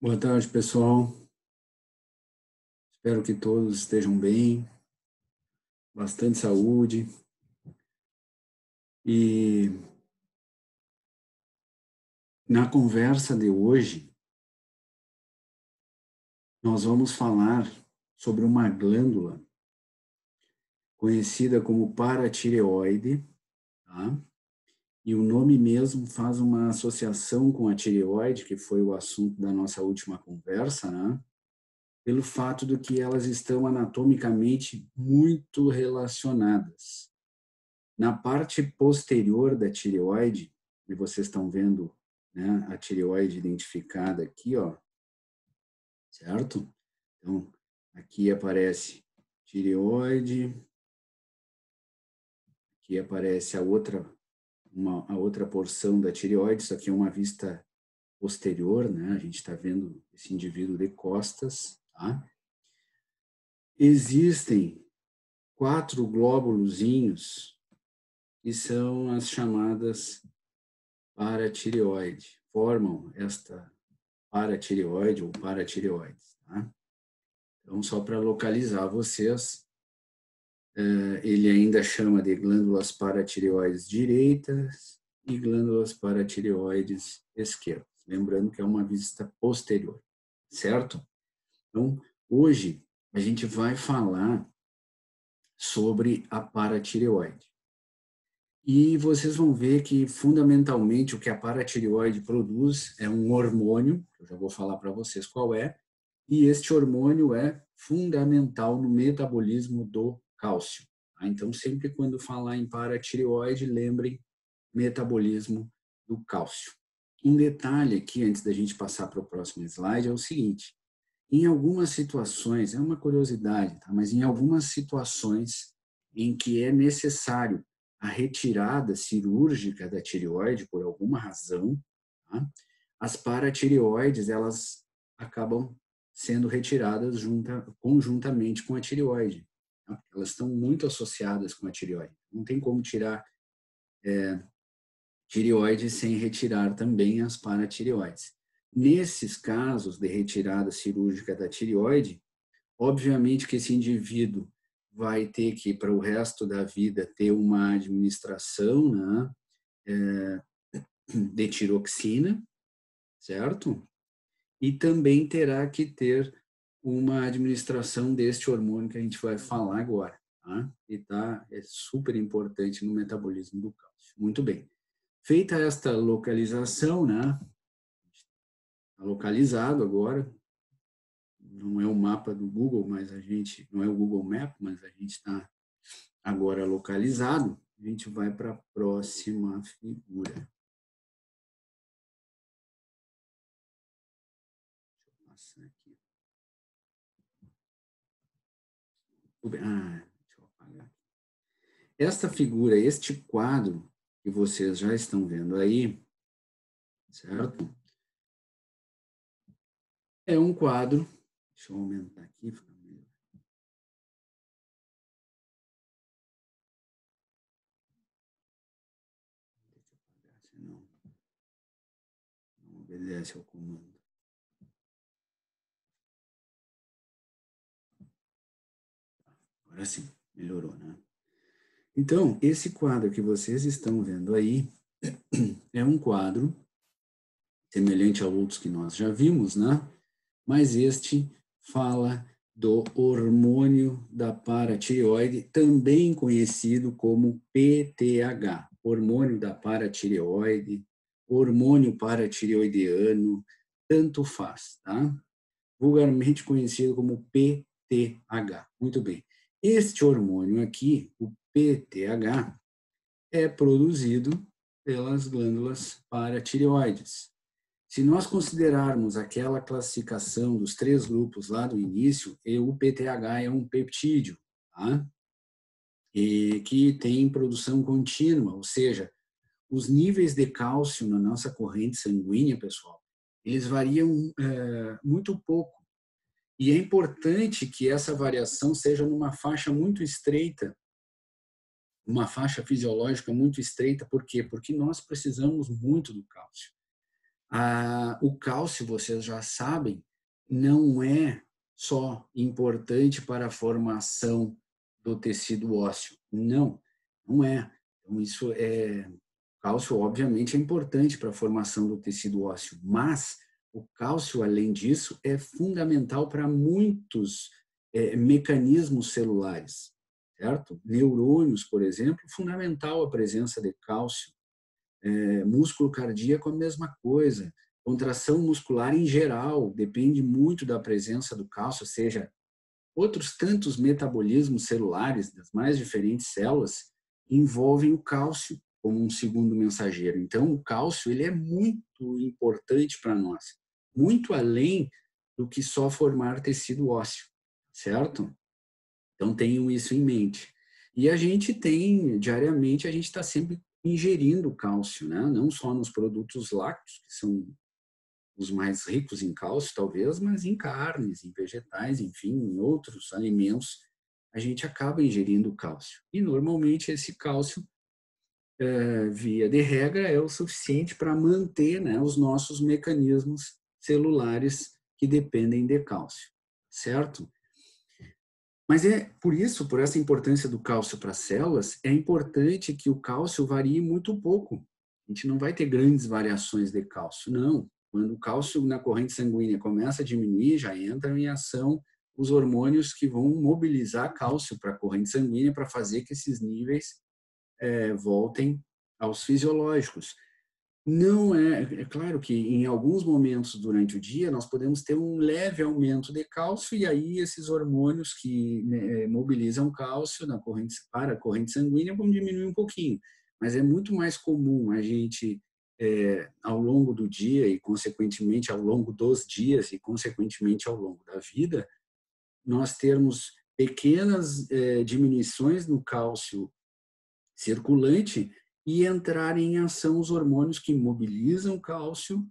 Boa tarde, pessoal. Espero que todos estejam bem, bastante saúde. E na conversa de hoje, nós vamos falar sobre uma glândula conhecida como paratireoide, tá? E o nome mesmo faz uma associação com a tireoide, que foi o assunto da nossa última conversa, né? Pelo fato de que elas estão anatomicamente muito relacionadas. Na parte posterior da tireoide, e vocês estão vendo, né, a tireoide identificada aqui, ó, certo? Então, aqui aparece tireoide, aqui aparece a outra porção da tireoide, isso aqui é uma vista posterior, né? A gente está vendo esse indivíduo de costas, tá? Existem 4 glóbulozinhos que são as chamadas paratireoide, formam esta paratireoide ou paratireoides, tá? Então, só para localizar vocês, ele ainda chama de glândulas paratireoides direitas e glândulas paratireoides esquerdas. Lembrando que é uma vista posterior, certo? Então, hoje a gente vai falar sobre a paratireoide. E vocês vão ver que, fundamentalmente, o que a paratireoide produz é um hormônio, que eu já vou falar para vocês qual é, e este hormônio é fundamental no metabolismo do cálcio. Tá? Então, sempre quando falar em paratireoide, lembrem metabolismo do cálcio. Um detalhe aqui, antes da gente passar para o próximo slide, é o seguinte: em algumas situações, é uma curiosidade, tá? Mas em algumas situações em que é necessário a retirada cirúrgica da tireoide por alguma razão, tá? As paratireoides, elas acabam sendo retiradas conjuntamente com a tireoide. Tá? Elas estão muito associadas com a tireoide. Não tem como tirar tireoide sem retirar também as paratireoides. Nesses casos de retirada cirúrgica da tireoide, obviamente que esse indivíduo vai ter que, para o resto da vida, ter uma administração, né, de tiroxina, certo? E também terá que ter uma administração deste hormônio que a gente vai falar agora, tá? E é super importante no metabolismo do cálcio. Muito bem. Feita esta localização, né? Está localizado agora. Não é o mapa do Google, mas não é o Google Map, mas a gente está agora localizado. A gente vai para a próxima figura. Deixa eu passar aqui. Deixa eu apagar aqui. Esta figura, este quadro que vocês já estão vendo aí, certo? É um quadro. Deixa eu aumentar aqui, fica melhor. Deixa eu apagar, senão não obedece ao comando. Agora sim, melhorou, né? Então, esse quadro que vocês estão vendo aí é um quadro semelhante a outros que nós já vimos, né? Mas este fala do hormônio da paratireoide, também conhecido como PTH, hormônio da paratireoide, hormônio paratireoidiano, tanto faz, tá? Vulgarmente conhecido como PTH. Muito bem. Este hormônio aqui, o PTH, é produzido pelas glândulas paratireoides. Se nós considerarmos aquela classificação dos 3 grupos lá do início, o PTH é um peptídeo, tá? E que tem produção contínua, ou seja, os níveis de cálcio na nossa corrente sanguínea, pessoal, eles variam muito pouco. E é importante que essa variação seja numa faixa muito estreita, uma faixa fisiológica muito estreita. Por quê? Porque nós precisamos muito do cálcio. O cálcio, vocês já sabem, não é só importante para a formação do tecido ósseo. Não, não é. Então, o cálcio, obviamente, é importante para a formação do tecido ósseo, mas o cálcio, além disso, é fundamental para muitos mecanismos celulares, certo? Neurônios, por exemplo, fundamental a presença de cálcio. Músculo cardíaco, a mesma coisa. Contração muscular em geral depende muito da presença do cálcio, ou seja, outros tantos metabolismos celulares das mais diferentes células envolvem o cálcio como um segundo mensageiro. Então, o cálcio ele é muito importante para nós, muito além do que só formar tecido ósseo, certo? Então, tenham isso em mente. E a gente tem, diariamente, a gente está sempre ingerindo cálcio, né? Não só nos produtos lácteos, que são os mais ricos em cálcio, talvez, mas em carnes, em vegetais, enfim, em outros alimentos, a gente acaba ingerindo cálcio. E, normalmente, esse cálcio, via de regra, é o suficiente para manter, né, os nossos mecanismos celulares que dependem de cálcio, certo? Mas é por isso, por essa importância do cálcio para as células, é importante que o cálcio varie muito pouco. A gente não vai ter grandes variações de cálcio, não. Quando o cálcio na corrente sanguínea começa a diminuir, já entram em ação os hormônios que vão mobilizar cálcio para a corrente sanguínea para fazer que esses níveis voltem aos fisiológicos. Não é claro que em alguns momentos durante o dia nós podemos ter um leve aumento de cálcio e aí esses hormônios que mobilizam cálcio na corrente para a corrente sanguínea vão diminuir um pouquinho, mas é muito mais comum a gente ao longo do dia e consequentemente ao longo dos dias e consequentemente ao longo da vida nós termos pequenas diminuições no cálcio circulante e entrar em ação os hormônios que mobilizam o cálcio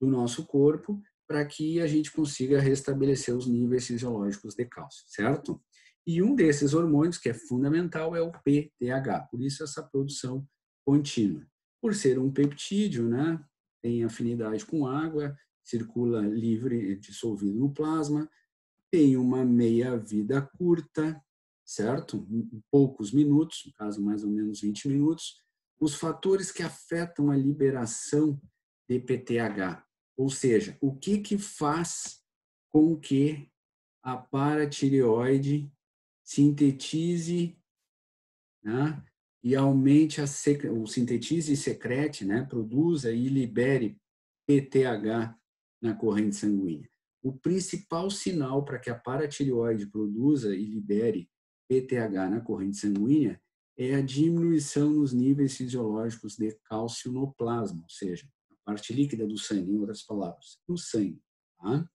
do nosso corpo para que a gente consiga restabelecer os níveis fisiológicos de cálcio, certo? E um desses hormônios que é fundamental é o PTH, por isso essa produção contínua. Por ser um peptídeo, né, tem afinidade com água, circula livre, dissolvido no plasma, tem uma meia-vida curta, certo? Em poucos minutos, no caso mais ou menos 20 minutos, os fatores que afetam a liberação de PTH, ou seja, o que faz com que a paratireoide sintetize, né, e aumente ou sintetize e secrete, né, produza e libere PTH na corrente sanguínea. O principal sinal para que a paratireoide produza e libere PTH na corrente sanguínea é a diminuição nos níveis fisiológicos de cálcio no plasma, ou seja, a parte líquida do sangue, em outras palavras, no sangue. Tá?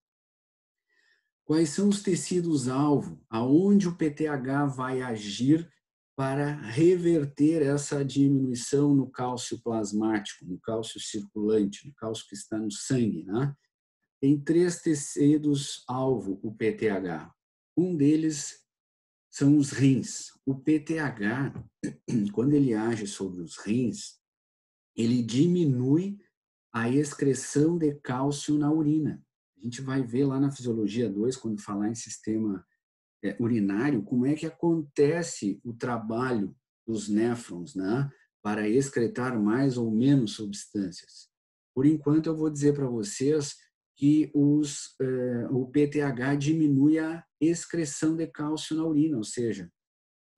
Quais são os tecidos-alvo? Aonde o PTH vai agir para reverter essa diminuição no cálcio plasmático, no cálcio circulante, no cálcio que está no sangue, né? Tem 3 tecidos-alvo o PTH. Um deles são os rins. O PTH, quando ele age sobre os rins, ele diminui a excreção de cálcio na urina. A gente vai ver lá na Fisiologia 2, quando falar em sistema urinário, como é que acontece o trabalho dos néfrons, né, para excretar mais ou menos substâncias. Por enquanto, eu vou dizer para vocês que o PTH diminui a excreção de cálcio na urina, ou seja,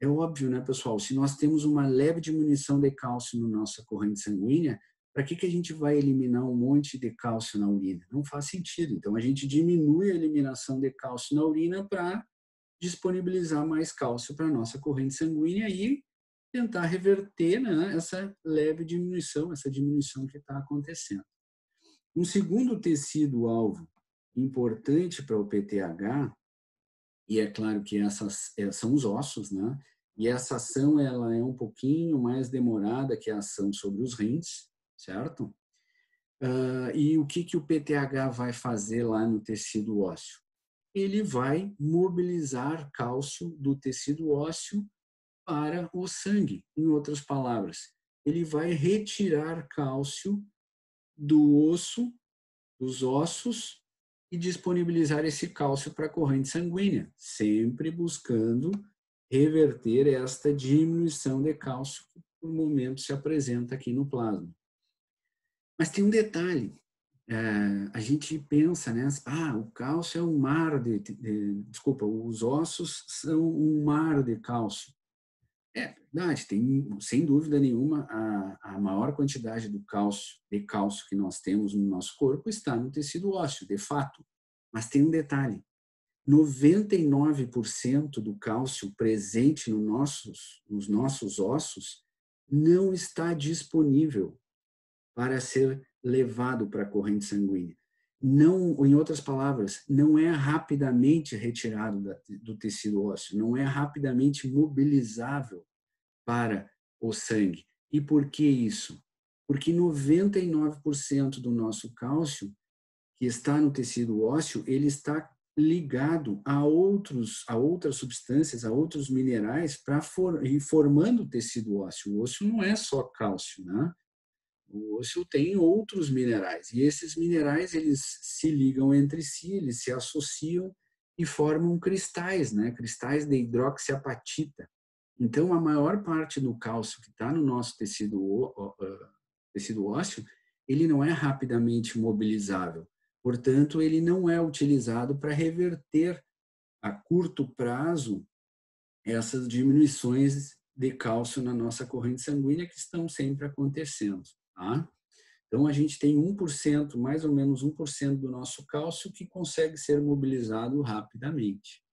é óbvio, né, pessoal? Se nós temos uma leve diminuição de cálcio na nossa corrente sanguínea, para que a gente vai eliminar um monte de cálcio na urina? Não faz sentido. Então, a gente diminui a eliminação de cálcio na urina para disponibilizar mais cálcio para a nossa corrente sanguínea e tentar reverter, né, essa leve diminuição, essa diminuição que está acontecendo. Um segundo tecido-alvo importante para o PTH, e é claro que essas são os ossos, né? E essa ação ela é um pouquinho mais demorada que a ação sobre os rins, certo? E o que o PTH vai fazer lá no tecido ósseo? Ele vai mobilizar cálcio do tecido ósseo para o sangue. Em outras palavras, ele vai retirar cálcio do osso dos ossos e disponibilizar esse cálcio para a corrente sanguínea, sempre buscando reverter esta diminuição de cálcio que, por momento, se apresenta aqui no plasma. Mas tem um detalhe. A gente pensa, né? O cálcio é um mar desculpa, os ossos são um mar de cálcio. É verdade, tem, sem dúvida nenhuma, a maior quantidade de cálcio que nós temos no nosso corpo está no tecido ósseo, de fato. Mas tem um detalhe, 99% do cálcio presente nos nossos ossos não está disponível para ser levado para a corrente sanguínea. Não, em outras palavras, não é rapidamente retirado do tecido ósseo, não é rapidamente mobilizável para o sangue. E por que isso? Porque 99% do nosso cálcio que está no tecido ósseo, ele está ligado a outras substâncias, a outros minerais e formando o tecido ósseo. O osso não é só cálcio, né? O osso tem outros minerais, e esses minerais eles se ligam entre si, eles se associam e formam cristais, né? Cristais de hidroxiapatita. Então, a maior parte do cálcio que está no nosso tecido ósseo, ele não é rapidamente mobilizável. Portanto, ele não é utilizado para reverter a curto prazo essas diminuições de cálcio na nossa corrente sanguínea que estão sempre acontecendo. Tá? Então, a gente tem 1%, mais ou menos 1% do nosso cálcio que consegue ser mobilizado rapidamente.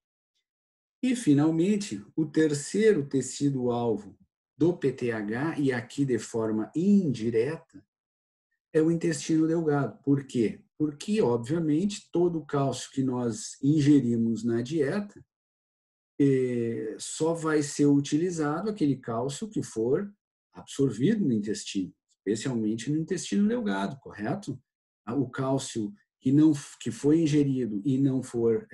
E, finalmente, o terceiro tecido-alvo do PTH, e aqui de forma indireta, é o intestino delgado. Por quê? Porque, obviamente, todo o cálcio que nós ingerimos na dieta só vai ser utilizado aquele cálcio que for absorvido no intestino, especialmente no intestino delgado, correto? O cálcio que foi ingerido e não for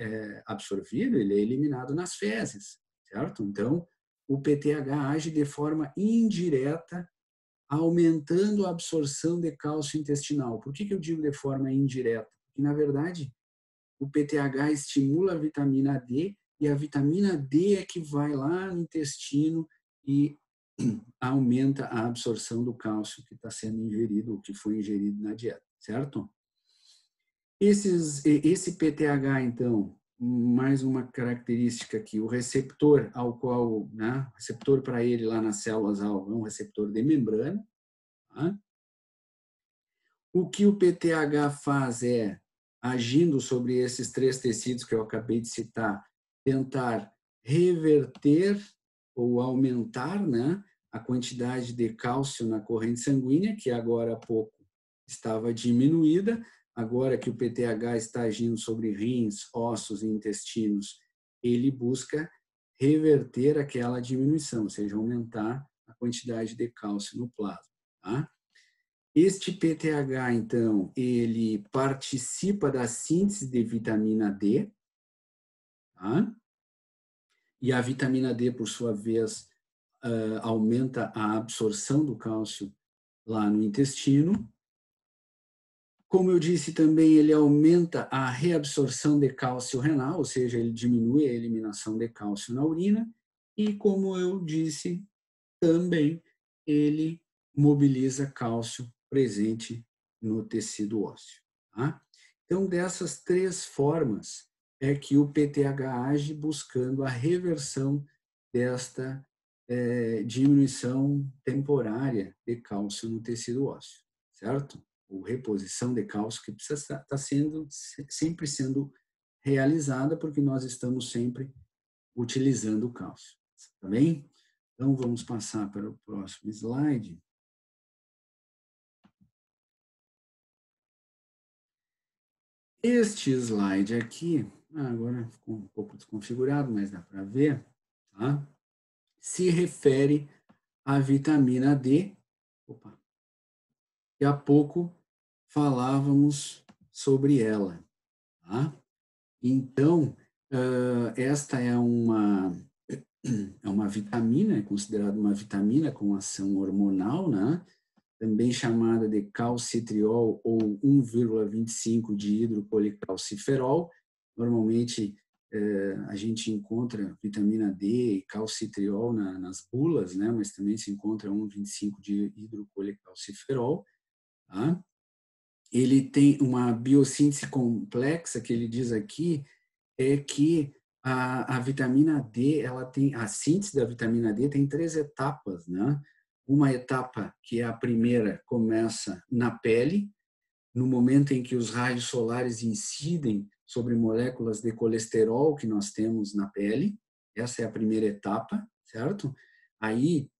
absorvido, ele é eliminado nas fezes, certo? Então, o PTH age de forma indireta, aumentando a absorção de cálcio intestinal. Por que eu digo de forma indireta? Porque, na verdade, o PTH estimula a vitamina D, e a vitamina D é que vai lá no intestino e aumenta a absorção do cálcio que está sendo ingerido, ou que foi ingerido na dieta, certo? Esse PTH, então, mais uma característica aqui, o receptor ao qual, né, receptor para ele lá nas células-alvo é um receptor de membrana. Tá? O que o PTH faz é, agindo sobre esses três tecidos que eu acabei de citar, tentar reverter ou aumentar, né, a quantidade de cálcio na corrente sanguínea, que agora há pouco estava diminuída, agora que o PTH está agindo sobre rins, ossos e intestinos, ele busca reverter aquela diminuição, ou seja, aumentar a quantidade de cálcio no plasma. Tá? Este PTH, então, ele participa da síntese de vitamina D, tá? E a vitamina D, por sua vez, aumenta a absorção do cálcio lá no intestino. Como eu disse também, ele aumenta a reabsorção de cálcio renal, ou seja, ele diminui a eliminação de cálcio na urina. E, como eu disse, também ele mobiliza cálcio presente no tecido ósseo. Tá? Então, dessas três formas é que o PTH age buscando a reversão desta diminuição temporária de cálcio no tecido ósseo, certo? Ou reposição de cálcio que precisa estar sempre sendo realizada, porque nós estamos sempre utilizando o cálcio. Tá bem? Então, vamos passar para o próximo slide. Este slide aqui, agora ficou um pouco desconfigurado, mas dá para ver, tá? Se refere à vitamina D. Opa. E há pouco falávamos sobre ela. Tá? Então, esta é uma vitamina, é considerada uma vitamina com ação hormonal, né? também chamada de calcitriol ou 1,25 de hidrocolecalciferol. Normalmente, a gente encontra vitamina D e calcitriol nas bulas, né? Mas também se encontra 1,25 de hidrocolecalciferol. Tá? Ele tem uma biossíntese complexa, que ele diz aqui, é que a vitamina D, a síntese da vitamina D tem 3 etapas, né? Uma etapa, que é a primeira, começa na pele, no momento em que os raios solares incidem sobre moléculas de colesterol que nós temos na pele. Essa é a primeira etapa, certo? Aí,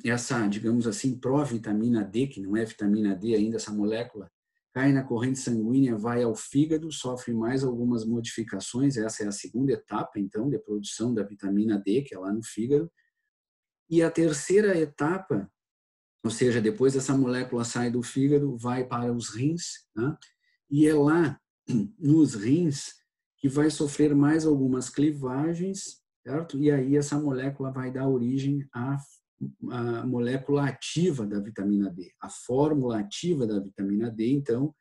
essa, digamos assim, provitamina D, que não é vitamina D ainda, essa molécula, cai na corrente sanguínea, vai ao fígado, sofre mais algumas modificações. Essa é a segunda etapa, então, de produção da vitamina D, que é lá no fígado. E a terceira etapa, ou seja, depois essa molécula sai do fígado, vai para os rins, né? E é lá, nos rins, que vai sofrer mais algumas clivagens, certo? E aí essa molécula vai dar origem à molécula ativa da vitamina D. A fórmula ativa da vitamina D, então,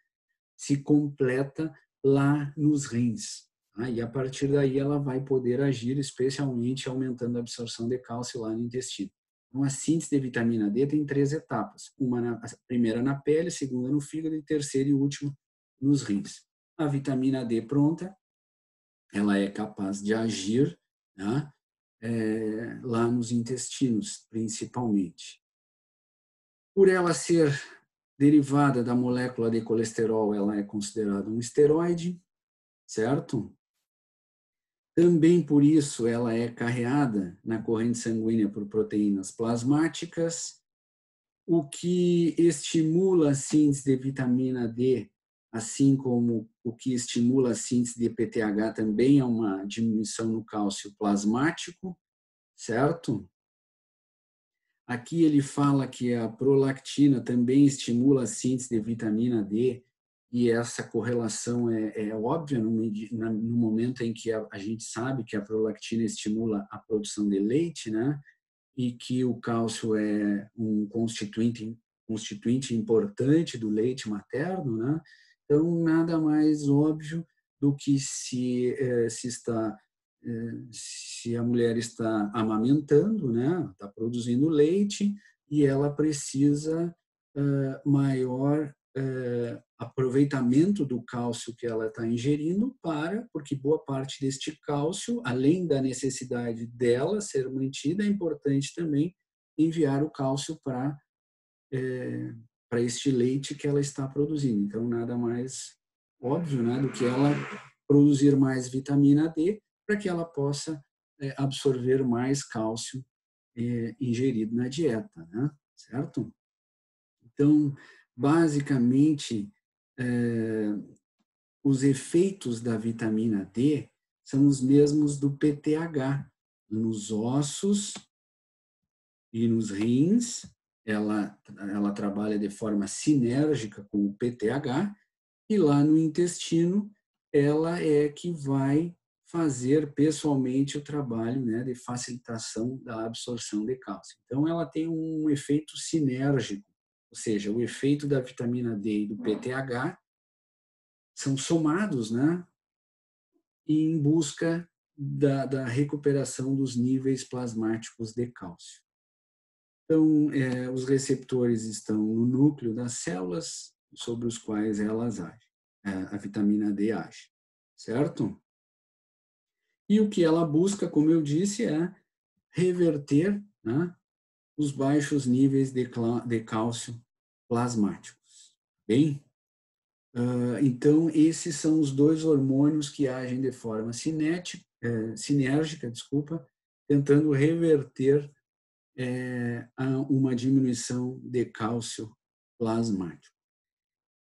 se completa lá nos rins. Tá? E a partir daí ela vai poder agir, especialmente aumentando a absorção de cálcio lá no intestino. Então, a síntese de vitamina D tem 3 etapas. A primeira na pele, segunda no fígado e terceira e última nos rins. A vitamina D pronta, ela é capaz de agir, né, lá nos intestinos, principalmente. Por ela ser derivada da molécula de colesterol, ela é considerada um esteroide, certo? Também por isso ela é carreada na corrente sanguínea por proteínas plasmáticas, o que estimula a síntese de vitamina D, assim como o que estimula a síntese de PTH também é uma diminuição no cálcio plasmático, certo? Aqui ele fala que a prolactina também estimula a síntese de vitamina D, e essa correlação é óbvia no momento em que a gente sabe que a prolactina estimula a produção de leite, né? E que o cálcio é um constituinte importante do leite materno, né? Então, nada mais óbvio do que se a mulher está amamentando, né? Está produzindo leite e ela precisa maior aproveitamento do cálcio que ela está ingerindo porque boa parte deste cálcio, além da necessidade dela ser mantida, é importante também enviar o cálcio para este leite que ela está produzindo. Então, nada mais óbvio, né, do que ela produzir mais vitamina D para que ela possa absorver mais cálcio ingerido na dieta, né? Certo? Então, basicamente, os efeitos da vitamina D são os mesmos do PTH. Nos ossos e nos rins, ela trabalha de forma sinérgica com o PTH, e lá no intestino, ela é que vai fazer pessoalmente o trabalho, né, de facilitação da absorção de cálcio. Então, ela tem um efeito sinérgico, ou seja, o efeito da vitamina D e do PTH são somados, né, em busca da recuperação dos níveis plasmáticos de cálcio. Então, os receptores estão no núcleo das células sobre os quais elas agem, a vitamina D age, certo? E o que ela busca, como eu disse, é reverter, né, os baixos níveis de cálcio plasmáticos. Bem, então, esses são os 2 hormônios que agem de forma sinérgica, tentando reverter uma diminuição de cálcio plasmático.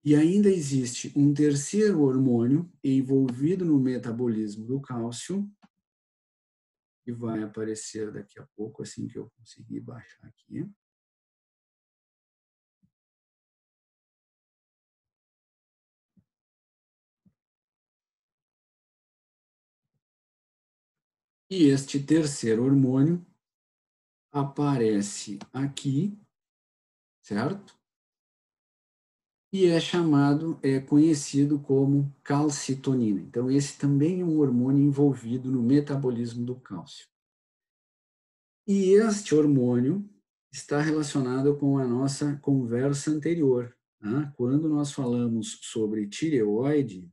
E ainda existe um terceiro hormônio envolvido no metabolismo do cálcio, que vai aparecer daqui a pouco, assim que eu conseguir baixar aqui. E este terceiro hormônio aparece aqui, certo? e é conhecido como calcitonina. Então, esse também é um hormônio envolvido no metabolismo do cálcio. E este hormônio está relacionado com a nossa conversa anterior. Tá? Quando nós falamos sobre tireoide,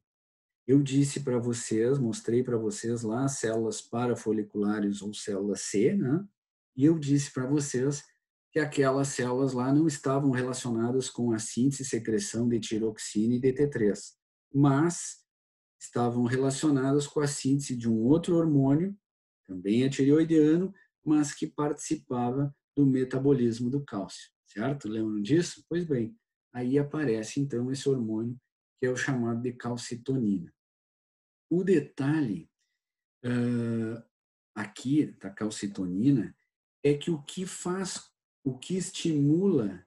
eu disse para vocês, mostrei para vocês lá as células parafoliculares ou célula C, né? E eu disse para vocês que aquelas células lá não estavam relacionadas com a síntese e secreção de tiroxina e DT3, mas estavam relacionadas com a síntese de um outro hormônio, também é tireoidiano, mas que participava do metabolismo do cálcio, certo? Lembram disso? Pois bem, aí aparece então esse hormônio que é o chamado de calcitonina. O detalhe aqui da calcitonina é que o que estimula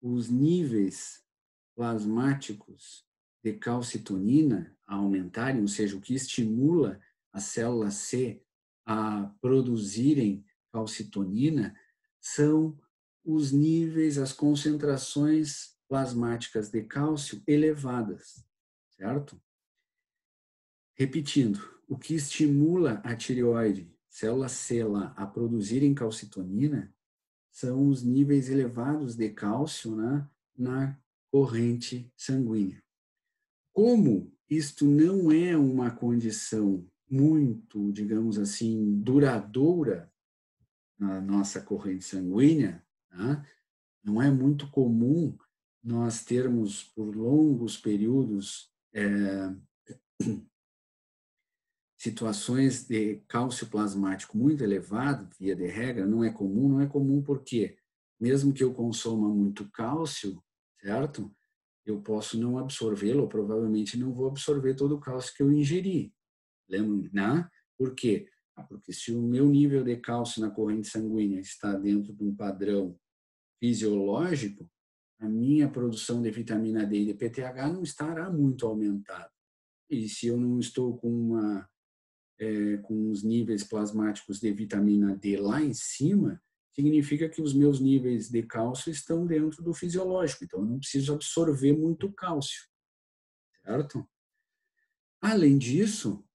os níveis plasmáticos de calcitonina a aumentarem, ou seja, o que estimula as células C a produzirem calcitonina, são os níveis, as concentrações plasmáticas de cálcio elevadas, certo? Repetindo, o que estimula a tireoide, célula C lá, a produzirem calcitonina, são os níveis elevados de cálcio, né, na corrente sanguínea. Como isto não é uma condição muito, digamos assim, duradoura na nossa corrente sanguínea, né, não é muito comum nós termos por longos períodos situações de cálcio plasmático muito elevado, via de regra, não é comum porque, mesmo que eu consuma muito cálcio, certo? Eu posso não absorvê-lo, ou provavelmente não vou absorver todo o cálcio que eu ingeri. Lembra, né? Por quê? Porque se o meu nível de cálcio na corrente sanguínea está dentro de um padrão fisiológico, a minha produção de vitamina D e de PTH não estará muito aumentada. E se eu não estou com os níveis plasmáticos de vitamina D lá em cima, significa que os meus níveis de cálcio estão dentro do fisiológico, então eu não preciso absorver muito cálcio, certo? Além disso,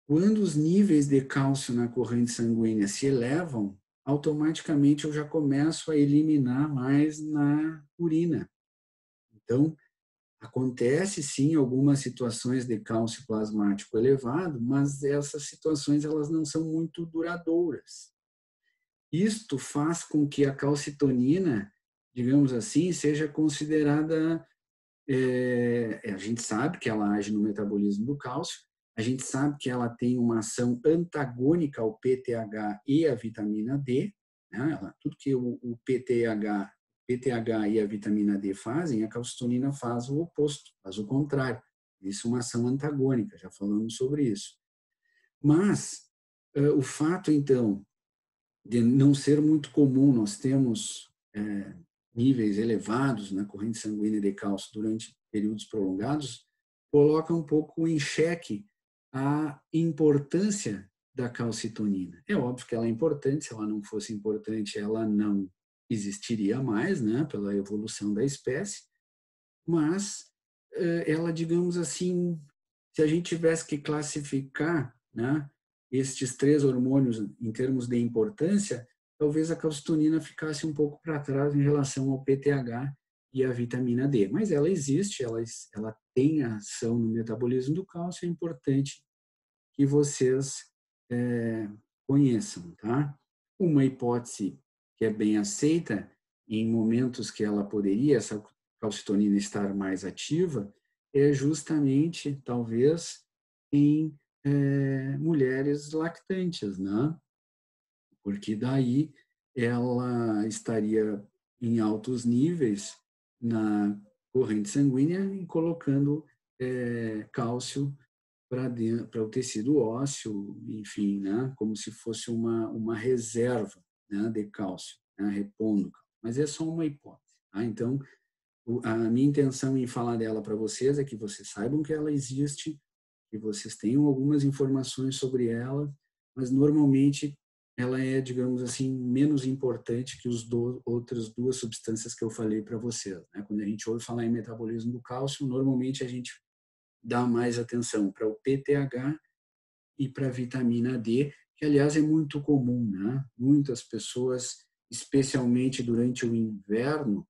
quando os níveis de cálcio na corrente sanguínea se elevam, automaticamente eu já começo a eliminar mais na urina. Então, acontece sim algumas situações de cálcio plasmático elevado, mas essas situações elas não são muito duradouras. Isto faz com que a calcitonina, digamos assim, seja considerada. A gente sabe que ela age no metabolismo do cálcio, a gente sabe que ela tem uma ação antagônica ao PTH e à vitamina D, né? Tudo que o PTH e a vitamina D fazem, a calcitonina faz o oposto, faz o contrário. Isso é uma ação antagônica, já falamos sobre isso. Mas o fato, então, de não ser muito comum, nós temos níveis elevados na corrente sanguínea de cálcio durante períodos prolongados, coloca um pouco em xeque a importância da calcitonina. É óbvio que ela é importante, se ela não fosse importante, ela não existiria mais, né, pela evolução da espécie, mas ela, digamos assim, se a gente tivesse que classificar, né, estes três hormônios em termos de importância, talvez a calcitonina ficasse um pouco para trás em relação ao PTH e à vitamina D. Mas ela existe, ela tem ação no metabolismo do cálcio, é importante que vocês conheçam, tá? Uma hipótese que é bem aceita, em momentos que ela poderia, essa calcitonina estar mais ativa, é justamente, talvez, em mulheres lactantes, né? Porque daí ela estaria em altos níveis na corrente sanguínea e colocando cálcio para o tecido ósseo, enfim, né? Como se fosse uma reserva, né, de cálcio, né, repondo. Mas é só uma hipótese. Tá? Então, a minha intenção em falar dela para vocês é que vocês saibam que ela existe, que vocês tenham algumas informações sobre ela, mas normalmente ela é, digamos assim, menos importante que as outras duas substâncias que eu falei para vocês, né? Quando a gente ouve falar em metabolismo do cálcio, normalmente a gente dá mais atenção para o PTH e para a vitamina D, que, aliás, é muito comum, né? Muitas pessoas, especialmente durante o inverno,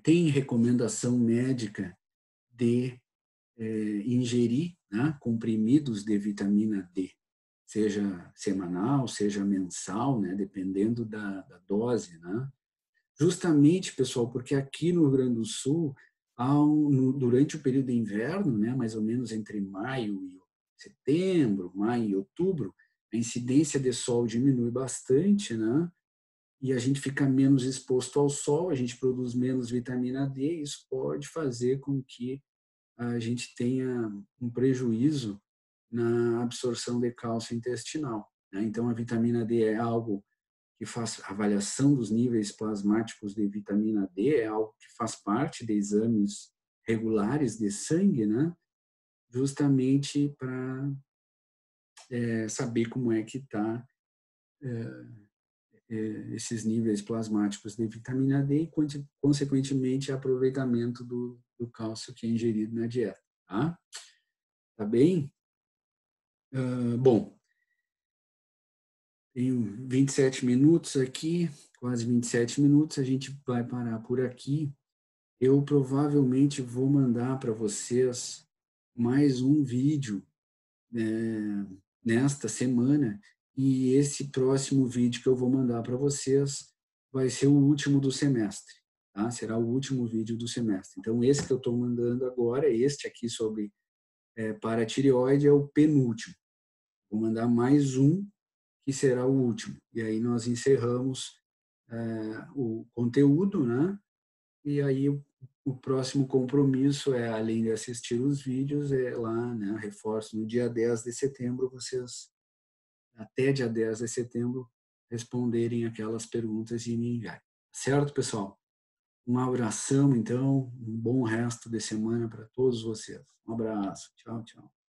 têm recomendação médica de ingerir, né, comprimidos de vitamina D, seja semanal, seja mensal, né, dependendo da dose, né? Justamente, pessoal, porque aqui no Rio Grande do Sul, durante o período de inverno, né, mais ou menos entre maio e setembro, maio e outubro, a incidência de sol diminui bastante, né? E a gente fica menos exposto ao sol, a gente produz menos vitamina D, e isso pode fazer com que a gente tenha um prejuízo na absorção de cálcio intestinal, né? Então, a vitamina D é algo que faz avaliação dos níveis plasmáticos de vitamina D, é algo que faz parte de exames regulares de sangue, né? Justamente para saber como é que está esses níveis plasmáticos de vitamina D e, consequentemente, aproveitamento do cálcio que é ingerido na dieta, tá? Tá bem? Bom, tenho 27 minutos aqui, quase 27 minutos, a gente vai parar por aqui. Eu provavelmente vou mandar para vocês mais um vídeo nesta semana, e esse próximo vídeo que eu vou mandar para vocês vai ser o último do semestre, tá? Será o último vídeo do semestre. Então, esse que eu estou mandando agora, este aqui sobre paratireoide, é o penúltimo. Vou mandar mais um, que será o último. E aí nós encerramos o conteúdo, né? E aí o próximo compromisso é, além de assistir os vídeos, é lá, né? Reforço, no dia 10 de setembro, vocês, até dia 10 de setembro, responderem aquelas perguntas e me enviarem. Certo, pessoal? Um abração, então, um bom resto de semana para todos vocês. Um abraço. Tchau, tchau.